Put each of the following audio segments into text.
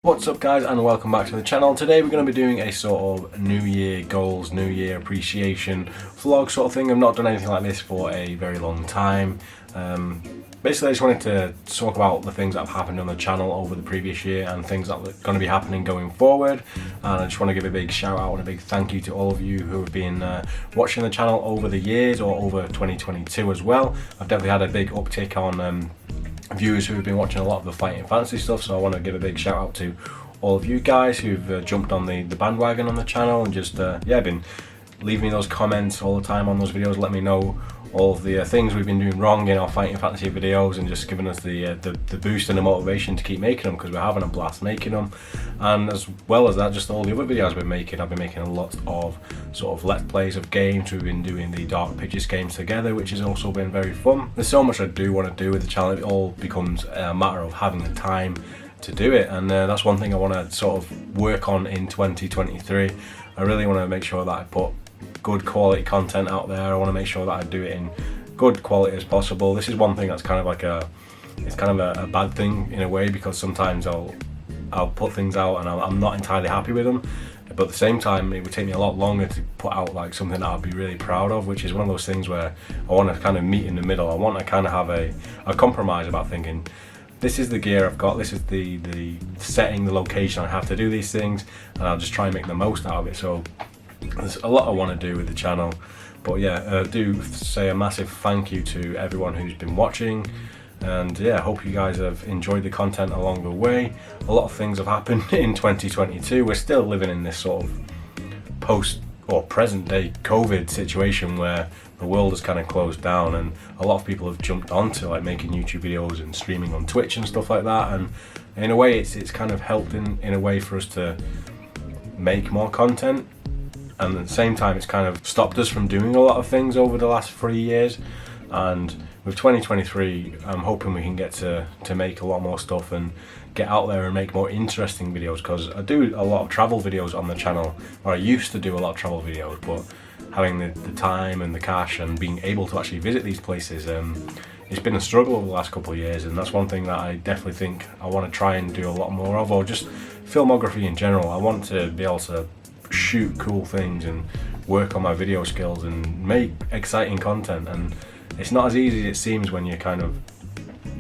What's up guys, and welcome back to the channel. Today we're going to be doing a sort of New Year goals, New Year appreciation vlog sort of thing. I've not done anything like this for a very long time. Basically I just wanted to talk about the things that have happened on the channel over the previous year and things that are going to be happening going forward. And I just want to give a big shout out and a big thank you to all of you who have been watching the channel over the years or over 2022 as well. I've definitely had a big uptick on viewers who have been watching a lot of the fighting fantasy stuff, so I want to give a big shout out to all of you guys who've jumped on the bandwagon on the channel and just been leaving me those comments all the time on those videos, let me know all of the things we've been doing wrong in our fighting fantasy videos and just giving us the boost and the motivation to keep making them, because we're having a blast making them. And as well as that, just all the other videos I've been making a lot of sort of let's plays of games. We've been doing the Dark Pictures games together, which has also been very fun. There's so much I do want to do with the channel. It all becomes a matter of having the time to do it, and that's one thing I want to sort of work on in 2023. I really want to make sure that I put good quality content out there. I want to make sure that I do it in good quality as possible. This is one thing that's kind of like a bad thing in a way, because sometimes I'll put things out and I'm not entirely happy with them, but at the same time it would take me a lot longer to put out like something that I'd be really proud of, which is one of those things where I want to kind of meet in the middle. I want to kind of have a compromise about thinking, this is the gear I've got, this is the setting, the location I have to do these things, and I'll just try and make the most out of it. So there's a lot I want to do with the channel, but yeah, do say a massive thank you to everyone who's been watching, and yeah, I hope you guys have enjoyed the content along the way. A lot of things have happened in 2022. We're still living in this sort of post or present day COVID situation where the world has kind of closed down, and a lot of people have jumped onto like making YouTube videos and streaming on Twitch and stuff like that, and in a way it's kind of helped in a way for us to make more content. And at the same time, it's kind of stopped us from doing a lot of things over the last 3 years. And with 2023, I'm hoping we can get to make a lot more stuff and get out there and make more interesting videos, because I do a lot of travel videos on the channel, or I used to do a lot of travel videos, but having the time and the cash and being able to actually visit these places, it's been a struggle over the last couple of years, and that's one thing that I definitely think I want to try and do a lot more of, or just filmography in general. I want to be able to shoot cool things and work on my video skills and make exciting content, and it's not as easy as it seems when you're kind of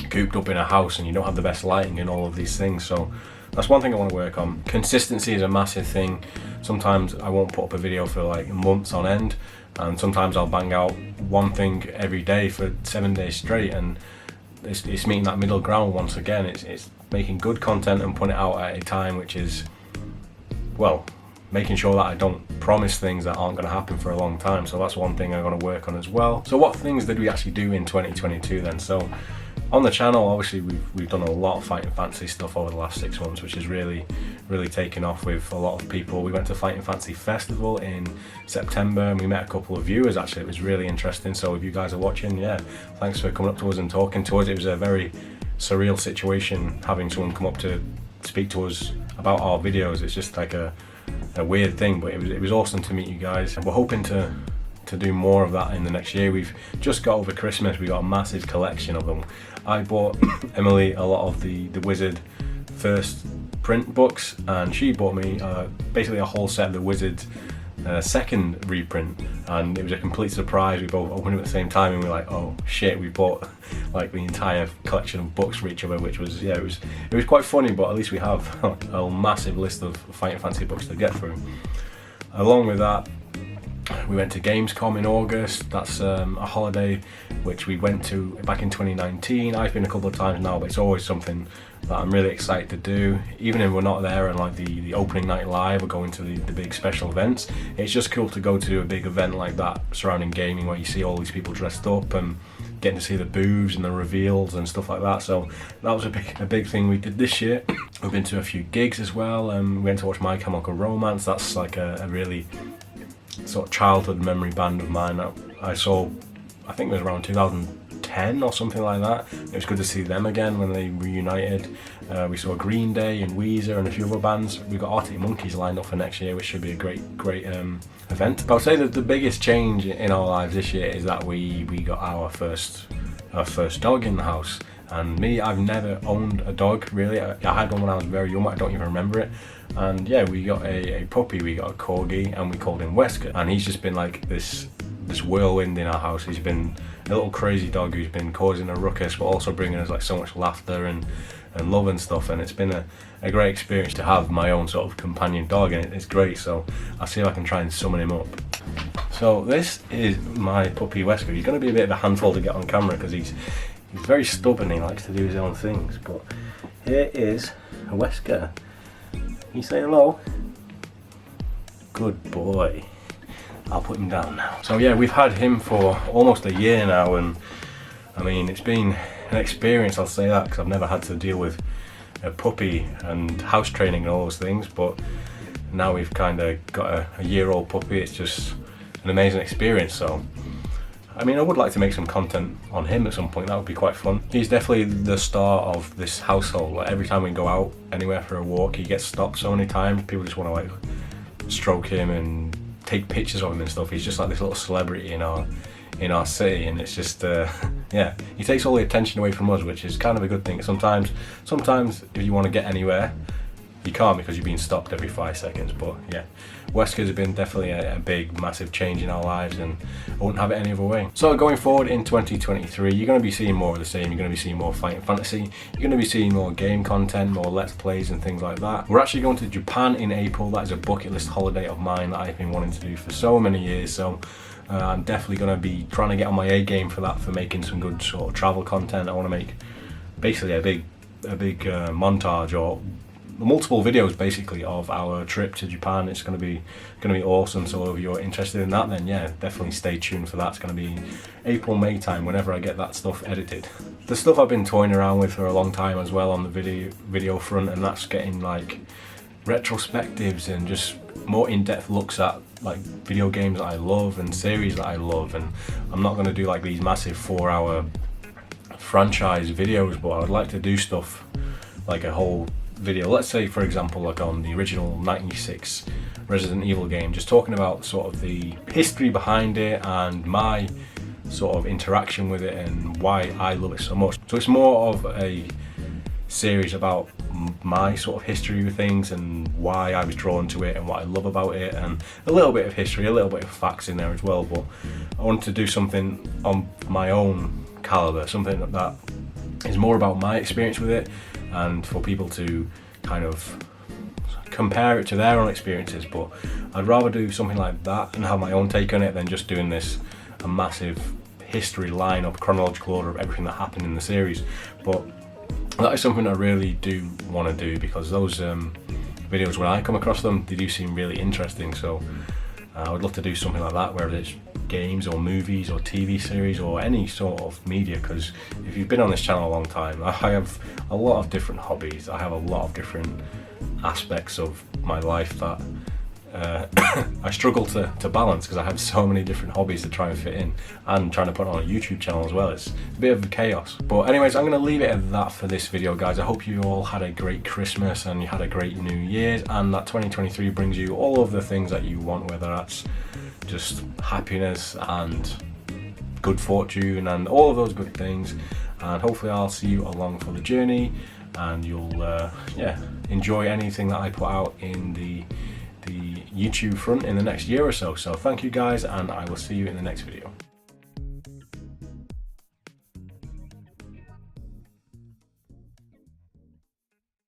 cooped up in a house and you don't have the best lighting and all of these things. So that's one thing I want to work on. Consistency is a massive thing. Sometimes I won't put up a video for like months on end, and sometimes I'll bang out one thing every day for 7 days straight, and it's meeting that middle ground once again. It's making good content and putting it out at a time which is, well, making sure that I don't promise things that aren't going to happen for a long time. So that's one thing I'm going to work on as well. So what things did we actually do in 2022 then? So on the channel, obviously we've done a lot of fighting fantasy stuff over the last 6 months, which has really taken off with a lot of people. We went to Fighting Fantasy Festival in September and we met a couple of viewers. Actually, it was really interesting. So if you guys are watching, yeah, thanks for coming up to us and talking to us. It was a very surreal situation having someone come up to speak to us about our videos. It's just like a weird thing, but it was awesome to meet you guys, and we're hoping to do more of that in the next year. We've just got over Christmas, we got a massive collection of them. I bought Emily a lot of the Wizard first print books, and she bought me basically a whole set of the Wizard second reprint, and it was a complete surprise. We both opened it at the same time and we were like, oh shit, we bought like the entire collection of books for each other, which was, yeah, it was quite funny, but at least we have a massive list of fighting fantasy books to get through. Along with that, we went to Gamescom in August. That's a holiday which we went to back in 2019. I've been a couple of times now, but it's always something that I'm really excited to do. Even if we're not there and like the opening night live or going to the big special events, it's just cool to go to a big event like that surrounding gaming, where you see all these people dressed up and getting to see the booths and the reveals and stuff like that. So that was a big thing we did this year. We've been to a few gigs as well. We went to watch My Chemical Romance. That's like a really sort of childhood memory band of mine that I saw, I think it was around 2010 or something like that. It was good to see them again when they reunited. We saw Green Day and Weezer and a few other bands. We've got Arctic Monkeys lined up for next year, which should be a great event. But I'd say that the biggest change in our lives this year is that we got our first dog in the house. And me, I've never owned a dog really. I had one when I was very young, but I don't even remember it. And yeah, we got a puppy, we got a corgi, and we called him Wesker. And he's just been like this whirlwind in our house. He's been a little crazy dog who's been causing a ruckus, but also bringing us like so much laughter and love and stuff. And it's been a great experience to have my own sort of companion dog, and it's great. So I'll see if I can try and summon him up. So this is my puppy Wesker. He's going to be a bit of a handful to get on camera because he's very stubborn. He likes to do his own things. But here is Wesker. You say hello? Good boy. I'll put him down now. So yeah, we've had him for almost a year now, and I mean, it's been an experience, I'll say that, because I've never had to deal with a puppy and house training and all those things. But now we've kind of got a year-old puppy. It's just an amazing experience. So I mean, I would like to make some content on him at some point. That would be quite fun. He's definitely the star of this household. Like, every time we go out anywhere for a walk, he gets stopped so many times. People just want to like stroke him and take pictures of him and stuff. He's just like this little celebrity in our city, and it's just yeah, he takes all the attention away from us, which is kind of a good thing. Sometimes if you want to get anywhere, you can't because you're being stopped every 5 seconds. But yeah, Wesker's been definitely a big, massive change in our lives, and I wouldn't have it any other way. So going forward in 2023, you're going to be seeing more of the same. You're going to be seeing more fighting fantasy. You're going to be seeing more game content, more let's plays and things like that. We're actually going to Japan in April. That is a bucket list holiday of mine that I've been wanting to do for so many years. So I'm definitely going to be trying to get on my A game for that, for making some good sort of travel content. I want to make basically a big montage or multiple videos basically of our trip to Japan. It's going to be awesome. So if you're interested in that, then yeah, definitely stay tuned for that. It's going to be April, May time, whenever I get that stuff edited. The stuff I've been toying around with for a long time as well on the video front, and that's getting like retrospectives and just more in-depth looks at like video games that I love and series that I love. And I'm not going to do like these massive 4-hour franchise videos, but I would like to do stuff like a whole video, let's say for example like on the original 96 Resident Evil game, just talking about sort of the history behind it and my sort of interaction with it and why I love it so much. So it's more of a series about my sort of history with things and why I was drawn to it and what I love about it, and a little bit of history, a little bit of facts in there as well. But I wanted to do something on my own caliber, something that is more about my experience with it, and for people to kind of compare it to their own experiences. But I'd rather do something like that and have my own take on it than just doing a massive history lineup, chronological order of everything that happened in the series. But that is something I really do want to do, because those videos, when I come across them, they do seem really interesting. So I would love to do something like that, whether it's games or movies or TV series or any sort of media. Because if you've been on this channel a long time, I have a lot of different hobbies. I have a lot of different aspects of my life that I struggle to balance, because I have so many different hobbies to try and fit in, and trying to put on a YouTube channel as well. It's a bit of chaos. But anyways, I'm going to leave it at that for this video, guys. I hope you all had a great Christmas and you had a great New Year's, and that 2023 brings you all of the things that you want, whether that's just happiness and good fortune and all of those good things. And hopefully I'll see you along for the journey, and you'll enjoy anything that I put out in the YouTube front in the next year or so. So thank you guys, and I will see you in the next video.